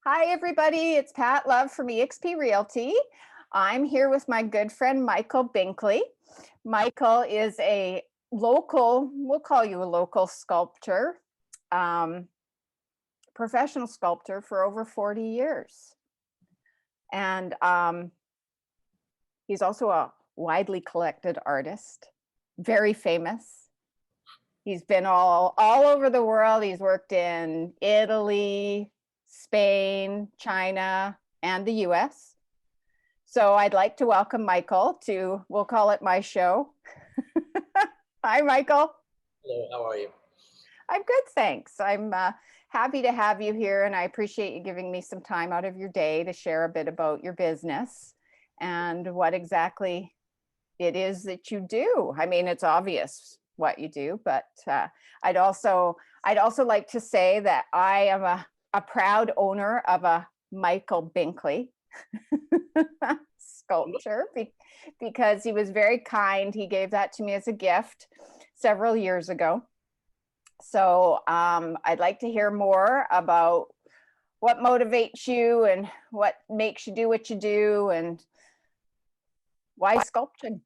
Hi, everybody. It's Pat Love from eXp Realty. I'm here with my good friend, Michael Binkley. Michael is a local, we'll call you a local sculptor, um, professional sculptor for over 40 years. And he's also a widely collected artist, very famous. He's been all over the world. He's worked in Italy, Spain, China, and the US. So I'd like to welcome Michael to, we'll call it my show. Hi, Michael. Hello, how are you? I'm good, thanks. I'm happy to have you here, and I appreciate you giving me some time out of your day to share a bit about your business and what exactly it is that you do. I mean, it's obvious what you do, but I'd also like to say that I am a proud owner of a Michael Binkley sculpture because he was very kind. He gave that to me as a gift several years ago. So I'd like to hear more about what motivates you and what makes you do what you do and why sculpting.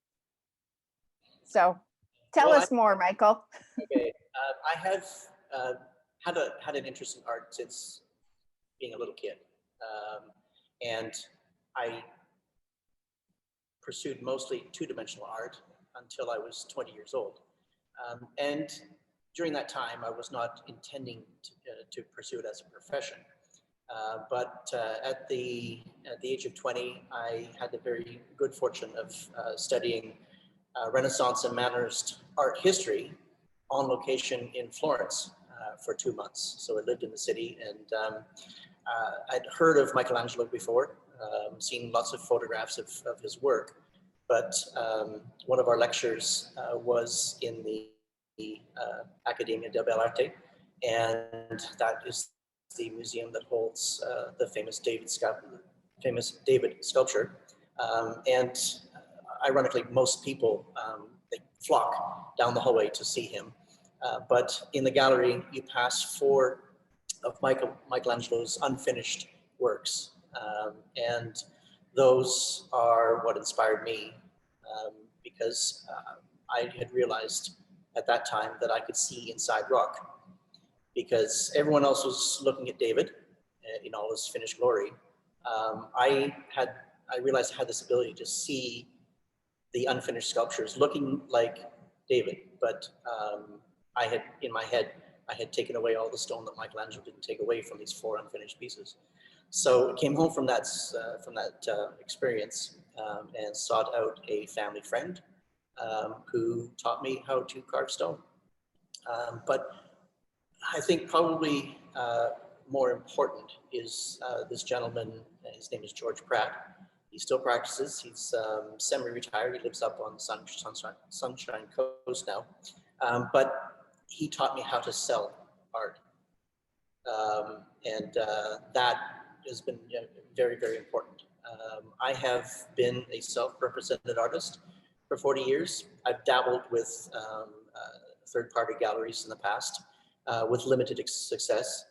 So tell us more, Michael. Okay, I have had an interest in art since being a little kid, and I pursued mostly two-dimensional art until I was 20 years old. And during that time, I was not intending to pursue it as a profession. But at the age of 20, I had the very good fortune of studying Renaissance and Mannerist art history on location in Florence for 2 months. So I lived in the city, and I'd heard of Michelangelo before, seen lots of photographs of his work, but one of our lectures was in the Accademia delle Belle Arti, and that is the museum that holds the famous David sculpture. And ironically, most people, they flock down the hallway to see him. But in the gallery, you pass 4 of Michelangelo's unfinished works. And those are what inspired me, because I had realized at that time that I could see inside rock, because everyone else was looking at David in all his finished glory. I realized I had this ability to see the unfinished sculptures looking like David, but I had, in my head, I had taken away all the stone that Michelangelo didn't take away from these 4 unfinished pieces. So I came home from that experience and sought out a family friend who taught me how to carve stone. But I think probably more important is this gentleman. His name is George Pratt. He still practices. He's semi-retired. He lives up on Sunshine Coast now. But he taught me how to sell art. And that has been very, very important. I have been a self-represented artist for 40 years. I've dabbled with third-party galleries in the past with limited success.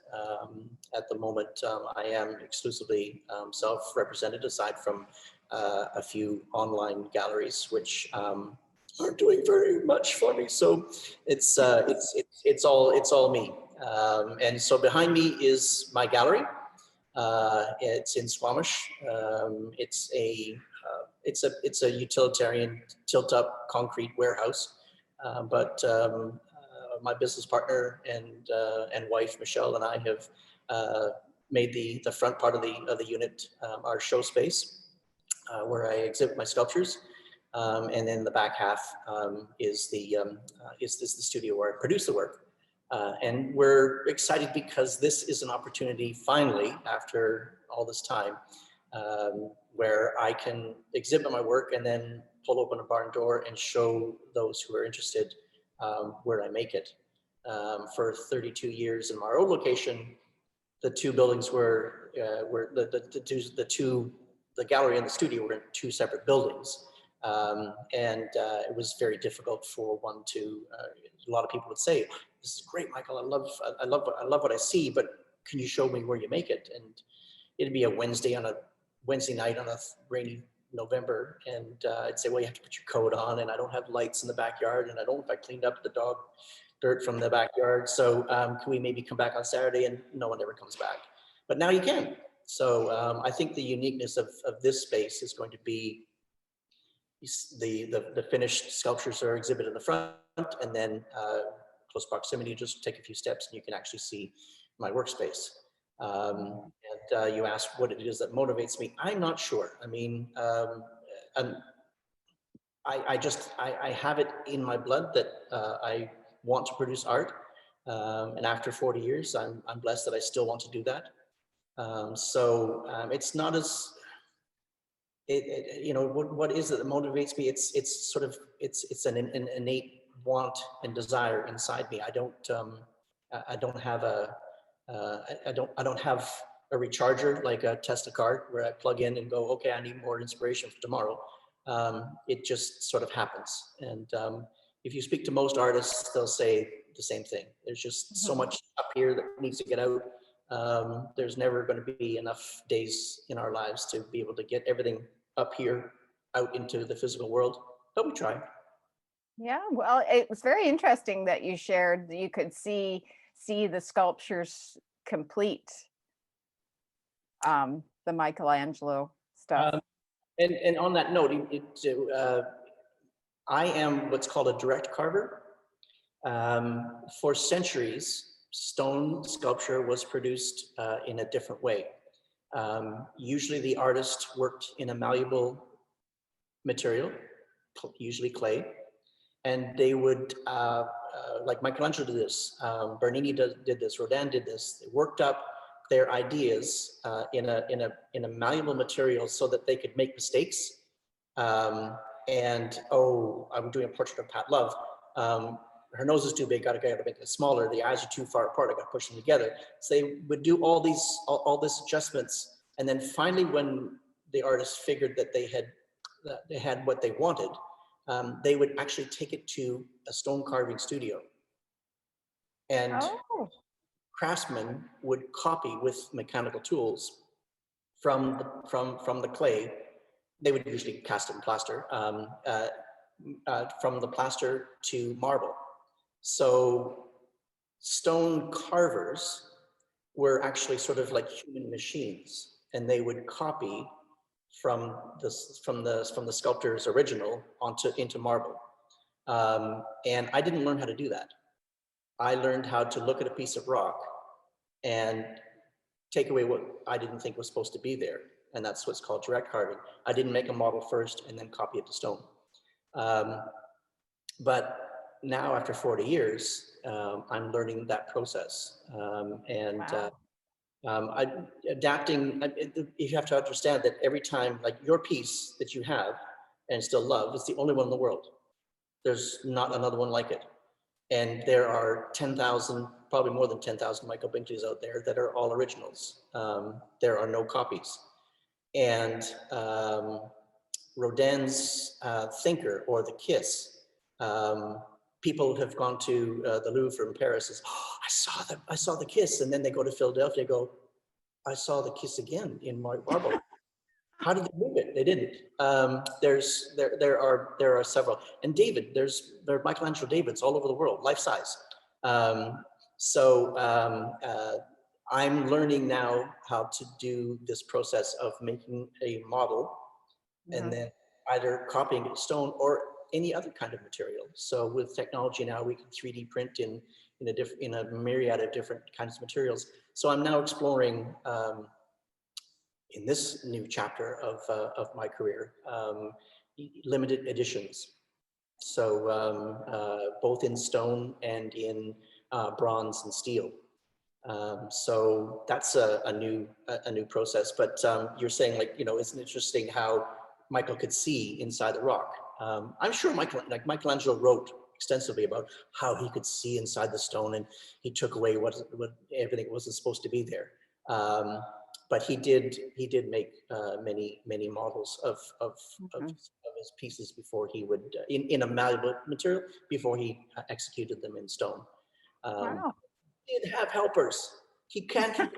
At the moment, I am exclusively self-represented, aside from a few online galleries, which aren't doing very much for me. So it's all me. And so behind me is my gallery. It's in Squamish. It's a utilitarian tilt-up concrete warehouse, but my business partner and wife Michelle and I have made the front part of the unit our show space, where I exhibit my sculptures, and then the back half is the studio where I produce the work. And we're excited because this is an opportunity, finally, after all this time, where I can exhibit my work and then pull open a barn door and show those who are interested where I make it. For 32 years in my old location, the 2 buildings were the gallery and the studio were in 2 separate buildings. And it was very difficult for one to, a lot of people would say, "This is great, Michael. I love what I see, but can you show me where you make it?" And it'd be a Wednesday night on a rainy November, and I'd say, well, you have to put your coat on, and I don't have lights in the backyard, and I don't know if I cleaned up the dog dirt from the backyard. So can we maybe come back on Saturday? And no one ever comes back. But now you can. So I think the uniqueness of this space is going to be the finished sculptures are exhibited in the front, and then close proximity, just take a few steps and you can actually see my workspace. And you asked what it is that motivates me. I'm not sure. I mean, I have it in my blood that I want to produce art. And after 40 years, I'm blessed that I still want to do that. It's not as, what is it that motivates me? It's sort of, it's an innate want and desire inside me. I don't have I don't have a recharger like a Tesla card where I plug in and go, okay, I need more inspiration for tomorrow. It just sort of happens. And if you speak to most artists, they'll say the same thing. There's just so much up here that needs to get out. There's never going to be enough days in our lives to be able to get everything up here out into the physical world, but we try. Yeah, well, it was very interesting that you shared that you could see the sculptures complete, the Michelangelo stuff. And on that note, I am what's called a direct carver. For centuries, stone sculpture was produced in a different way. Usually the artist worked in a malleable material, usually clay, and they would, like Michelangelo did this, Bernini did this, Rodin did this. They worked up their ideas in a malleable material so that they could make mistakes. I'm doing a portrait of Pat Love. Her nose is too big, gotta make it smaller. The eyes are too far apart, I gotta push them together. So they would do all these adjustments. And then finally, when the artist figured that they had what they wanted, they would actually take it to a stone carving studio. And craftsmen would copy with mechanical tools from the clay. They would usually cast it in plaster, from the plaster to marble. So stone carvers were actually sort of like human machines, and they would copy from the sculptor's original into marble. And I didn't learn how to do that. I learned how to look at a piece of rock and take away what I didn't think was supposed to be there. And that's what's called direct carving. I didn't make a model first and then copy it to stone. But now after 40 years, I'm learning that process. Adapting, you have to understand that every time, like your piece that you have and still love, is the only one in the world. There's not another one like it. And there are 10,000, probably more than 10,000 Michael Binkleys out there that are all originals. There are no copies. And Rodin's Thinker or The Kiss, people have gone to the Louvre in Paris and I saw the Kiss, and then they go to Philadelphia, go, I saw the Kiss again in marble. How did they move it? They didn't. There are several, and there are Michelangelo Davids all over the world, life size. I'm learning now how to do this process of making a model, and then either copying it to stone or any other kind of material. So with technology now, we can 3D print in a myriad of different kinds of materials. So I'm now exploring in this new chapter of my career, limited editions. So both in stone and in bronze and steel. So that's a new process. But you're saying, like, it's interesting how Michael could see inside the rock. I'm sure Michelangelo wrote extensively about how he could see inside the stone, and he took away what everything wasn't supposed to be there. But he did make many models of his pieces before he would in a malleable material before he executed them in stone. Wow. He did have helpers. He can't keep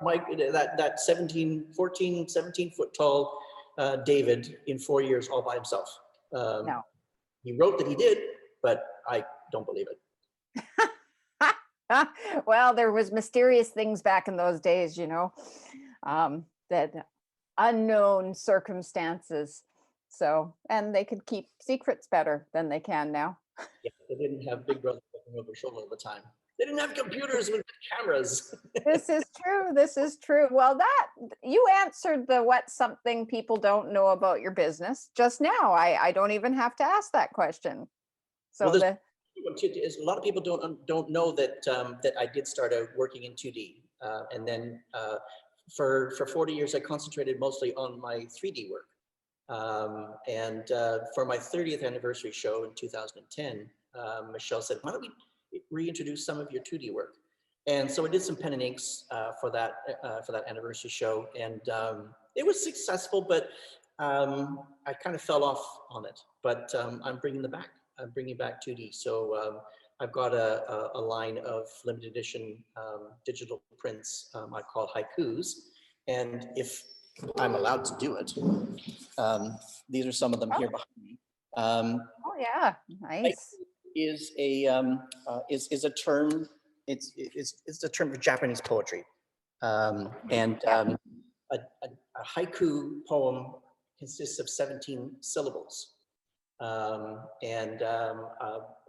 Mike, that 17 foot tall David in 4 years all by himself. No. He wrote that he did, but I don't believe it. Well, there was mysterious things back in those days, that unknown circumstances. So, and they could keep secrets better than they can now. Yeah, they didn't have Big Brother looking over their shoulder all the time. They didn't have computers with cameras. This is true. This is true. Well, that you answered the what's something people don't know about your business just now. I don't even have to ask that question. So Well, the a lot of people don't know that that I did start out working in 2D, and then for 40 years I concentrated mostly on my 3D work. And for my 30th anniversary show in 2010, Michelle said, "Why don't we reintroduce some of your 2D work?" And so I did some pen and inks for that anniversary show, and it was successful, but I kind of fell off on it. But I'm bringing back 2D. So I've got a line of limited edition digital prints I call haikus, and if I'm allowed to do it, these are some of them here behind me. oh yeah, nice. Is a term. It's a term for Japanese poetry, and a haiku poem consists of 17 syllables.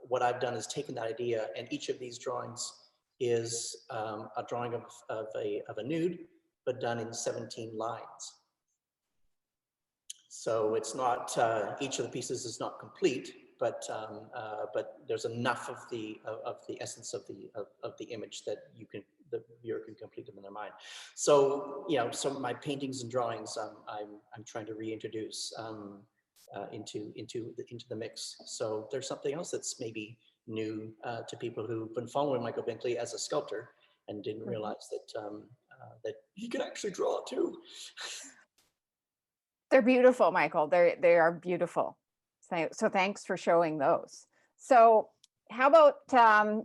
What I've done is taken that idea, and each of these drawings is a drawing of a nude, but done in 17 lines. So it's not, each of the pieces is not complete, but there's enough of the essence of the image that the viewer can complete them in their mind. So so my paintings and drawings, I'm trying to reintroduce into the mix. So there's something else that's maybe new to people who've been following Michael Binkley as a sculptor and didn't realize that he could actually draw too. They're beautiful, Michael. They are beautiful. So thanks for showing those. So how about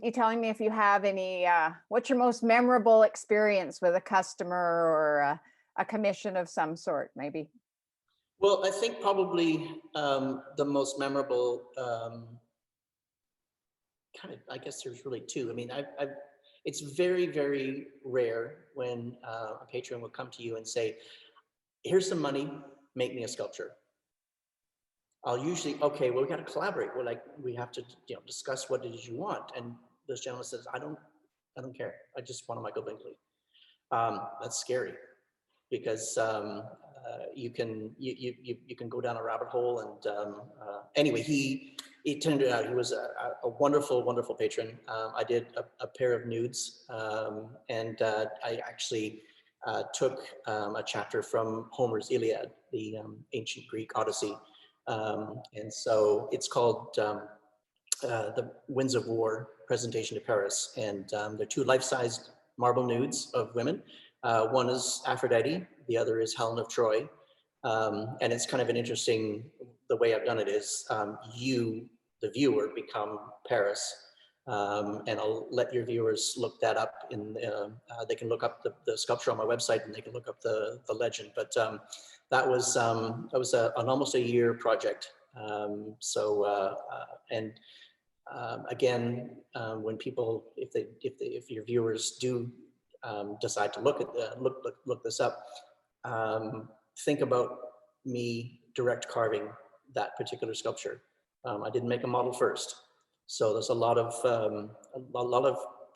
you telling me if you have any, what's your most memorable experience with a customer or a commission of some sort, maybe? Well, I think probably the most memorable, I guess there's really two. I mean, it's very, very rare when a patron will come to you and say, "Here's some money, make me a sculpture." I'll usually, okay, well, we got to collaborate. We have to, discuss what it is you want. And this gentleman says, I don't care. I just want a Michael Binkley. That's scary because you can go down a rabbit hole. And anyway, it turned out he was a wonderful, wonderful patron. I did a pair of nudes, and I actually took a chapter from Homer's Iliad, the ancient Greek Odyssey. And so it's called The Winds of War, Presentation to Paris. And they're two life-sized marble nudes of women. One is Aphrodite, the other is Helen of Troy. And it's kind of an interesting, the way I've done it is you, the viewer, become Paris. And I'll let your viewers look that up. They can look up the sculpture on my website, and they can look up the legend. But that was an almost a year project. Again, when people, if your viewers do decide to look this up, think about me direct carving that particular sculpture. I didn't make a model first. So there's a lot of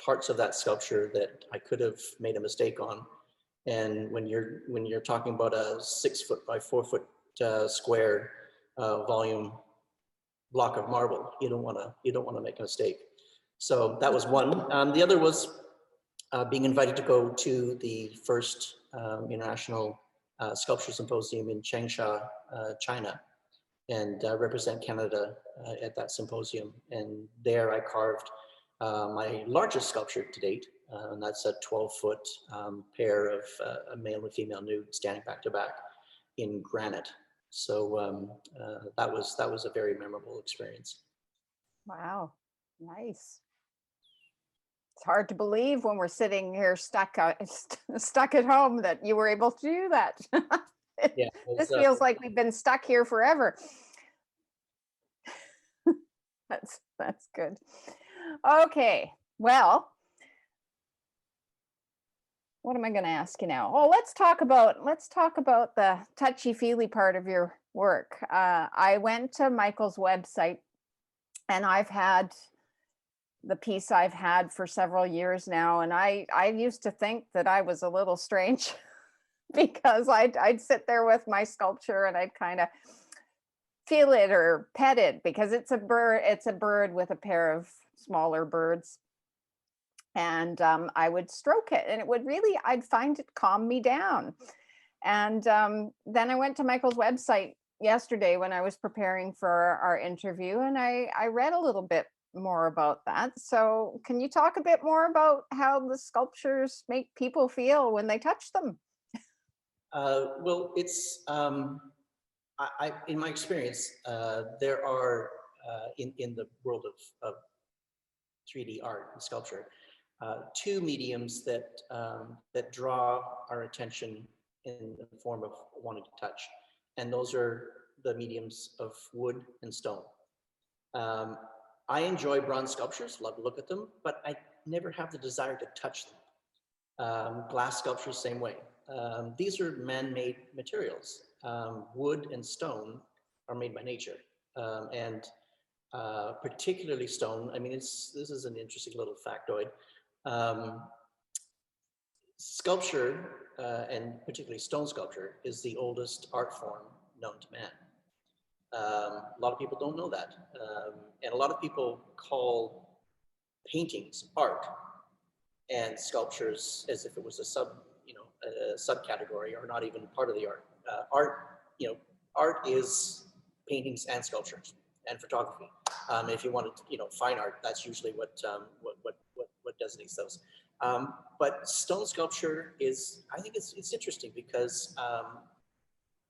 parts of that sculpture that I could have made a mistake on. And when you're talking about a 6 foot by 4 foot square volume block of marble, you don't want to make a mistake. So that was one. The other was being invited to go to the first international sculpture symposium in Changsha, China, and represent Canada at that symposium. And there I carved my largest sculpture to date, and that's a 12-foot pair of a male and female nude standing back to back in granite. So that was a very memorable experience. Wow, nice. It's hard to believe when we're sitting here stuck at home that you were able to do that. Yeah, This feels like we've been stuck here forever. That's good. Okay, well, what am I going to ask you now? Oh, let's talk about the touchy feely part of your work. I went to Michael's website, and I've had the piece I've had for several years now, and I used to think that I was a little strange because I'd sit there with my sculpture and I'd kind of feel it or pet it because it's a bird with a pair of smaller birds, and I would stroke it, and it would really, I'd find it calm me down. And then I went to Michael's website yesterday when I was preparing for our interview, and I read a little bit more about that. So can you talk a bit more about how the sculptures make people feel when they touch them? Well, it's in my experience, there are in the world of 3D art and sculpture, two mediums that draw our attention in the form of wanting to touch, and those are the mediums of wood and stone. I enjoy bronze sculptures, love to look at them, but I never have the desire to touch them. Glass sculptures, same way. These are man-made materials. Wood and stone are made by nature, and particularly stone. I mean, this is an interesting little factoid. Sculpture, and particularly stone sculpture, is the oldest art form known to man. A lot of people don't know that, and a lot of people call paintings art and sculptures as if it was a subcategory or not even part of the art. Art is paintings and sculptures and photography. If you wanted, fine art, that's usually what designates those. But stone sculpture is, I think it's interesting because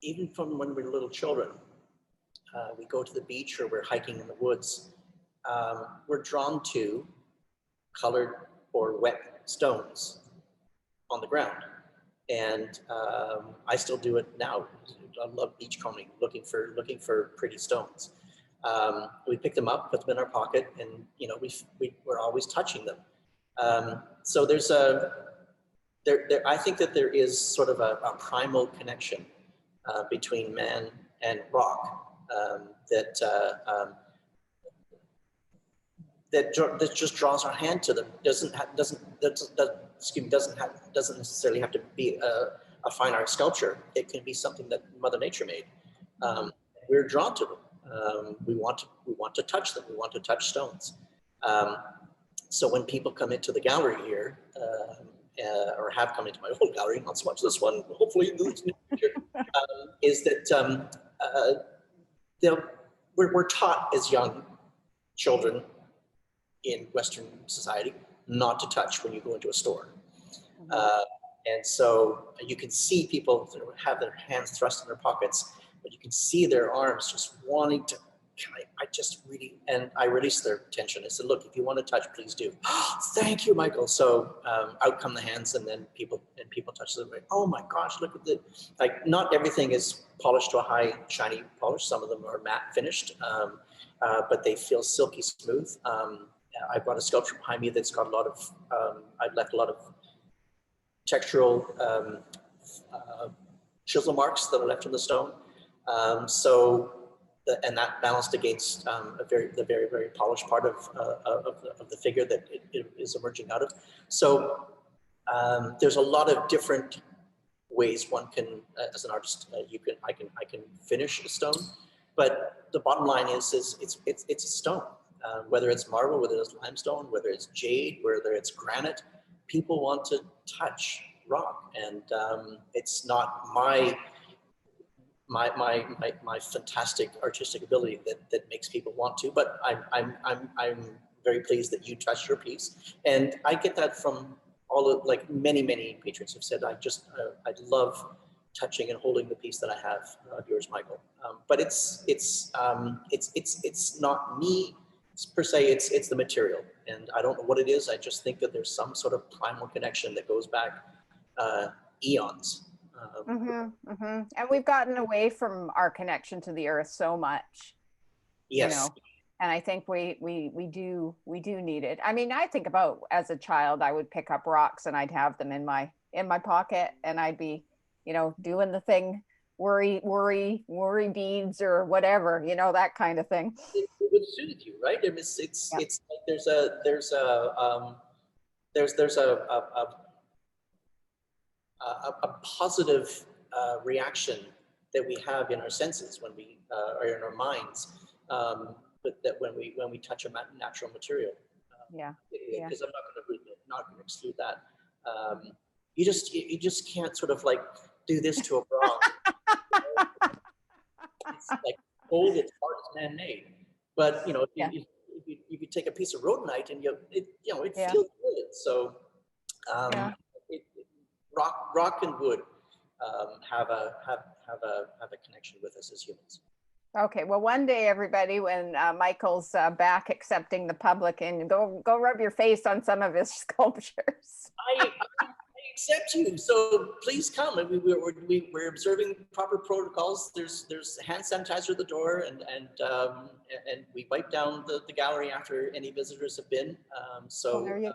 even from when we're little children, we go to the beach or we're hiking in the woods, we're drawn to colored or wet stones on the ground. And I still do it now. I love beachcombing, looking for pretty stones. We pick them up, put them in our pocket, and we're always touching them. So there's I think that there is sort of a primal connection between man and rock that just draws our hand to them. Doesn't necessarily have to be a fine art sculpture. It can be something that Mother Nature made. We're drawn to them. We want to touch them. We want to touch stones. So when people come into the gallery here, or have come into my old gallery, not so much this one, hopefully in the future, is that we're taught as young children in Western society not to touch when you go into a store. And so you can see people have their hands thrust in their pockets, but you can see their arms just wanting to, and I release their tension. I said, look, if you want to touch, please do. Thank you, Michael. So out come the hands, and then people touch them. Like, oh my gosh, look at not everything is polished to a high, shiny polish. Some of them are matte finished, but they feel silky smooth. I've got a sculpture behind me that's got a lot of, I've left a lot of textural chisel marks that are left in the stone. And that balanced against the very, very polished part of the figure that it is emerging out of. So there's a lot of different ways one can, as an artist, I can finish a stone, but the bottom line is it's a stone. Whether it's marble, whether it's limestone, whether it's jade, whether it's granite, people want to touch rock, and it's not my fantastic artistic ability that makes people want to, but I'm very pleased that you touched your piece, and I get that from all of many patrons have said I love touching and holding the piece that I have of yours, Michael. But it's not me per se, it's the material, and I don't know what it is. I just think that there's some sort of primal connection that goes back eons. And we've gotten away from our connection to the earth so much, you Yes. know, and I think we do need it. I mean, I think about as a child, I would pick up rocks and I'd have them in my pocket, and I'd be, doing the thing, worry beads or whatever, that kind of thing. It would soothe you, right? I mean, Yeah. it's like there's a positive reaction that we have in our senses when we are in our minds, but that when we touch a natural material, Yeah. Yeah. because I'm not going to exclude that. You just can't sort of like do this to a bra. It's like cold, it's hard, it's man-made. But Yeah. if you take a piece of rhodonite and it Yeah. feels good. So Yeah. rock and wood have a connection with us as humans. Okay, well, one day, everybody, when Michael's back accepting the public, and go rub your face on some of his sculptures. I accept you, so please come. We're observing proper protocols. There's hand sanitizer at the door, and we wipe down the gallery after any visitors have been. Well, there you go.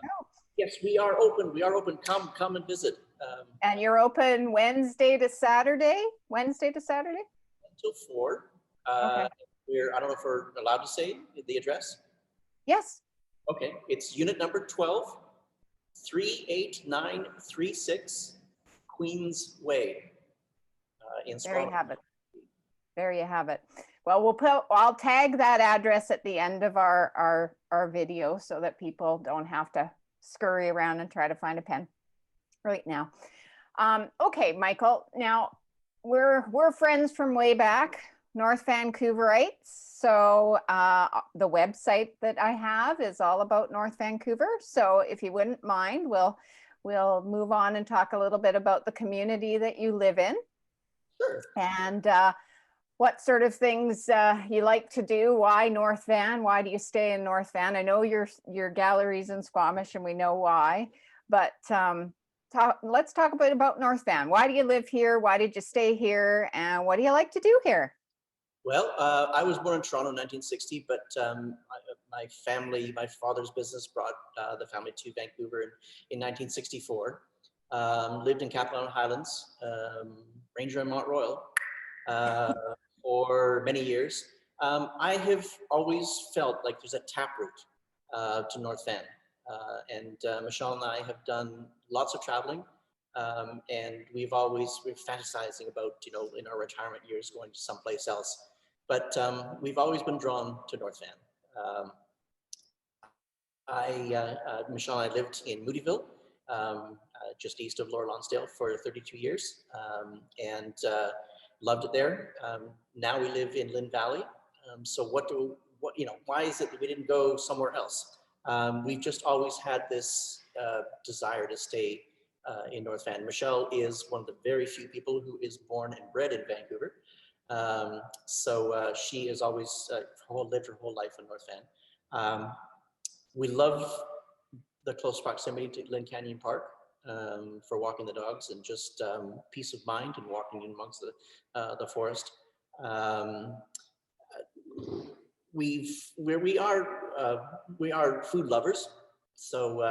Yes, we are open. We are open. Come and visit. And you're open Wednesday to Saturday? Wednesday to Saturday? Until 4. Okay. I don't know if we're allowed to say the address. Yes. Okay, it's unit number 12, 38936 Queens Way in There you Squamish. have it. There you have it. Well, I'll tag that address at the end of our video so that people don't have to scurry around and try to find a pen right now. Okay, Michael. Now we're friends from way back, North Vancouverites. So the website that I have is all about North Vancouver. So if you wouldn't mind, we'll move on and talk a little bit about the community that you live in. Sure. And what sort of things you like to do. Why North Van? Why do you stay in North Van? I know your gallery's in Squamish, and we know why. But let's talk a bit about North Van. Why do you live here? Why did you stay here? And what do you like to do here? Well, I was born in Toronto in 1960, but my family, my father's business brought the family to Vancouver in 1964. Lived in Capilano Highlands, Ranger and Mont Royal, for many years. I have always felt like there's a taproot to North Van. And Michelle and I have done lots of traveling. And we're fantasizing about, in our retirement years, going to someplace else. But we've always been drawn to North Van. Michelle and I lived in Moodyville, just east of Lower Lonsdale, for 32 years, and loved it there. Now we live in Lynn Valley. So why is it that we didn't go somewhere else? We've just always had this desire to stay in North Van. Michelle is one of the very few people who is born and bred in Vancouver. So she has always lived her whole life in North Van. We love the close proximity to Lynn Canyon Park for walking the dogs and just peace of mind and walking in amongst the forest. We are food lovers. So,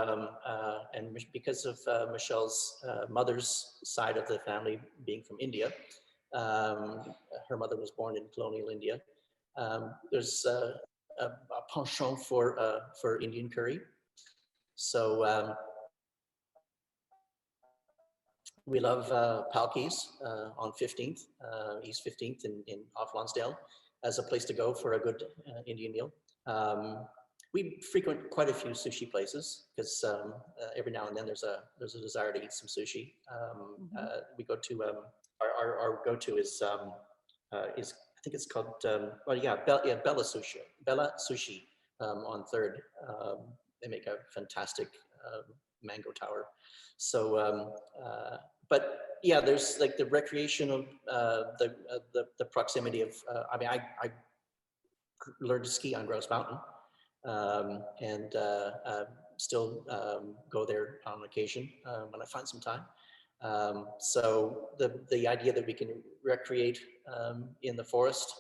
and because of Michelle's mother's side of the family being from India, her mother was born in colonial India. There's a penchant for Indian curry. So we love Palkis on 15th, East 15th in off Lonsdale, as a place to go for a good Indian meal. We frequent quite a few sushi places because every now and then there's a desire to eat some sushi. We go to our go-to is I think it's called Bella Sushi. Bella Sushi on 3rd. They make a fantastic mango tower. So, but yeah, there's like the recreational, the proximity of. I learned to ski on Grouse Mountain. and still go there on occasion when I find some time. So the idea that we can recreate in the forest,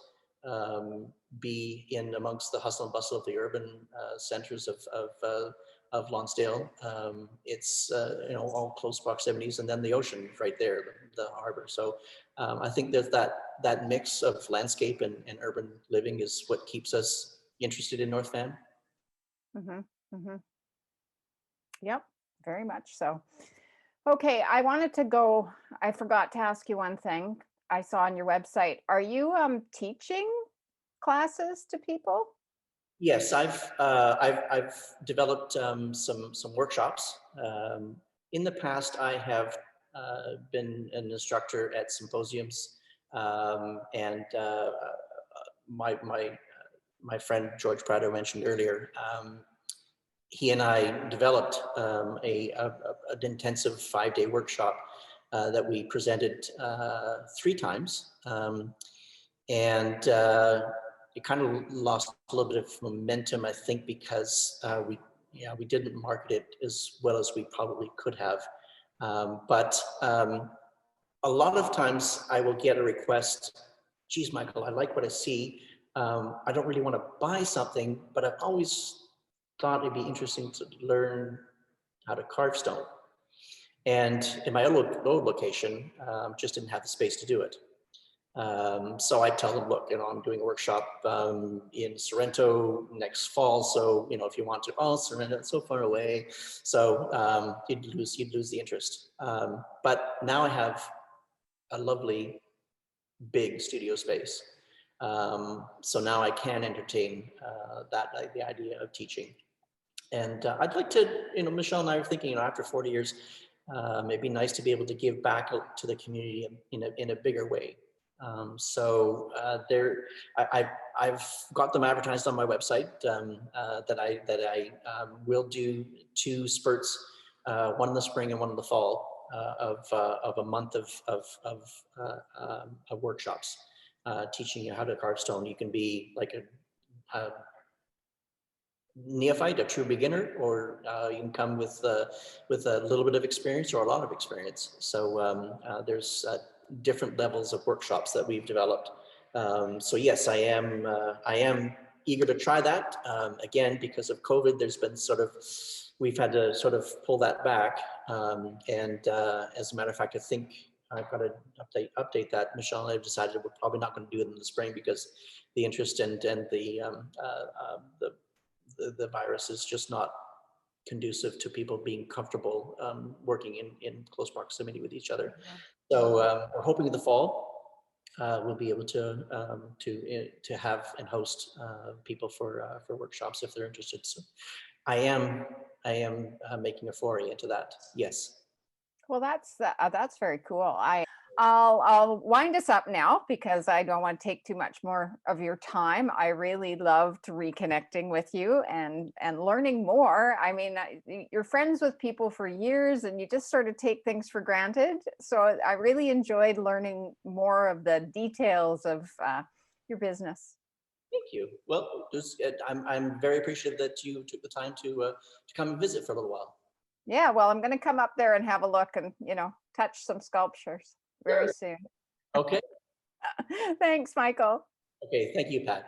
be in amongst the hustle and bustle of the urban centers of Lonsdale. It's all close proximities, and then the ocean right there, the harbor. So I think there's that mix of landscape and urban living is what keeps us interested in North Van. Mm-hmm. Mm-hmm. Yep, very much so. Okay, I wanted to go, I forgot to ask you one thing I saw on your website. Are you teaching classes to people? Yes, I've developed some workshops. In the past, I have been an instructor at symposiums, and my friend George Prado mentioned earlier. He and I developed an intensive 5-day workshop that we presented 3 times. And it kind of lost a little bit of momentum, I think, because we didn't market it as well as we probably could have. But a lot of times I will get a request, geez, Michael, I like what I see. I don't really want to buy something, but I've always thought it'd be interesting to learn how to carve stone. And in my old location, just didn't have the space to do it. So I tell them, look, I'm doing a workshop in Sorrento next fall. So, if you want to, Sorrento, it's so far away. So you'd lose the interest. But now I have a lovely big studio space. So now I can entertain the idea of teaching. And I'd like to, Michelle and I are thinking, after 40 years, it'd be nice to be able to give back to the community in a bigger way. So I've got them advertised on my website that I will do 2 spurts, one in the spring and one in the fall of a month of workshops teaching you how to carve stone. You can be like a neophyte, a true beginner, or you can come with a little bit of experience or a lot of experience. So there's different levels of workshops that we've developed. So yes, I am eager to try that. Again, because of COVID, we've had to sort of pull that back. And as a matter of fact, I think I've got to update that. Michelle and I have decided we're probably not going to do it in the spring because the interest and the virus is just not conducive to people being comfortable working in close proximity with each other. So we're hoping in the fall we'll be able to have and host people for workshops if they're interested. So I am making a foray into that. Yes. Well, that's very cool. I'll wind us up now because I don't want to take too much more of your time. I really loved reconnecting with you and learning more. I mean, you're friends with people for years and you just sort of take things for granted. So I really enjoyed learning more of the details of your business. Thank you. Well, I'm very appreciative that you took the time to come and visit for a little while. Yeah, well, I'm going to come up there and have a look and, touch some sculptures very Sure. soon. Okay. Thanks, Michael. Okay. Thank you, Pat.